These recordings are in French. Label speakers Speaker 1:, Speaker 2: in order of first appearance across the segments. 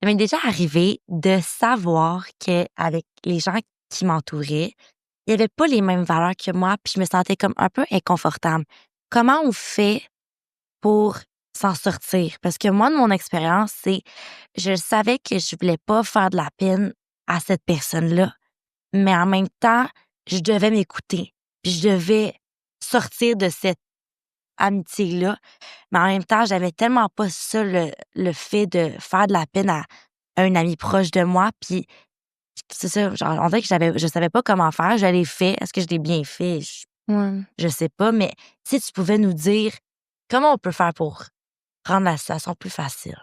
Speaker 1: Ça m'est déjà arrivé de savoir qu'avec les gens qui m'entouraient, il y avait pas les mêmes valeurs que moi, puis je me sentais comme un peu inconfortable. Comment on fait pour s'en sortir? Parce que moi, de mon expérience, c'est je savais que je voulais pas faire de la peine à cette personne-là, mais en même temps, je devais m'écouter, puis je devais sortir de cette amitié-là. Mais en même temps, j'avais tellement pas ça, le fait de faire de la peine à un ami proche de moi, puis c'est ça, genre, on dirait que je savais pas comment faire. Je l'ai fait. Est-ce que je l'ai bien fait?
Speaker 2: Ouais.
Speaker 1: Je sais pas, mais si tu pouvais nous dire comment on peut faire pour rendre la situation plus facile?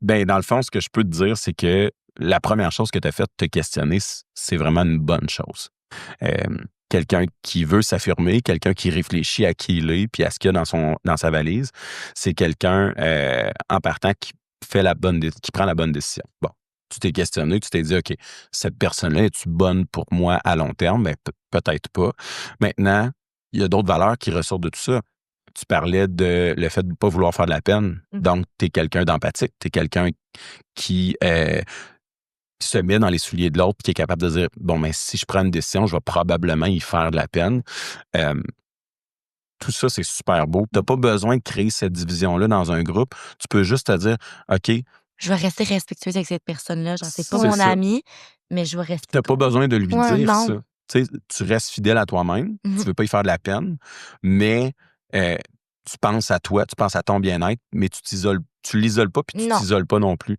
Speaker 3: Ben, dans le fond, ce que je peux te dire, c'est que la première chose que tu as faite, te questionner, c'est vraiment une bonne chose. Quelqu'un qui veut s'affirmer, quelqu'un qui réfléchit à qui il est puis à ce qu'il y a dans sa valise, c'est quelqu'un, en partant, qui prend la bonne décision. Bon, tu t'es questionné, tu t'es dit, OK, cette personne-là, est-tu bonne pour moi à long terme? Ben, peut-être pas. Maintenant, il y a d'autres valeurs qui ressortent de tout ça. Tu parlais de le fait de ne pas vouloir faire de la peine. Donc, tu es quelqu'un d'empathique. Tu es quelqu'un qui se met dans les souliers de l'autre et qui est capable de dire, bon, mais si je prends une décision, je vais probablement y faire de la peine. Tout ça, c'est super beau. Tu n'as pas besoin de créer cette division-là dans un groupe. Tu peux juste te dire, OK,
Speaker 1: Je vais rester respectueuse avec cette personne-là. Genre, c'est pas
Speaker 3: c'est
Speaker 1: mon
Speaker 3: ça.
Speaker 1: ami, mais je vais rester
Speaker 3: Tu n'as pas besoin de lui
Speaker 2: Ouais,
Speaker 3: dire
Speaker 1: non.
Speaker 3: ça. Tu sais, tu restes fidèle à toi-même. Tu
Speaker 1: Mhm.
Speaker 3: veux pas y faire de la peine, mais tu penses à toi, tu penses à ton bien-être, mais tu l'isoles pas puis tu
Speaker 1: Non.
Speaker 3: t'isoles pas non plus.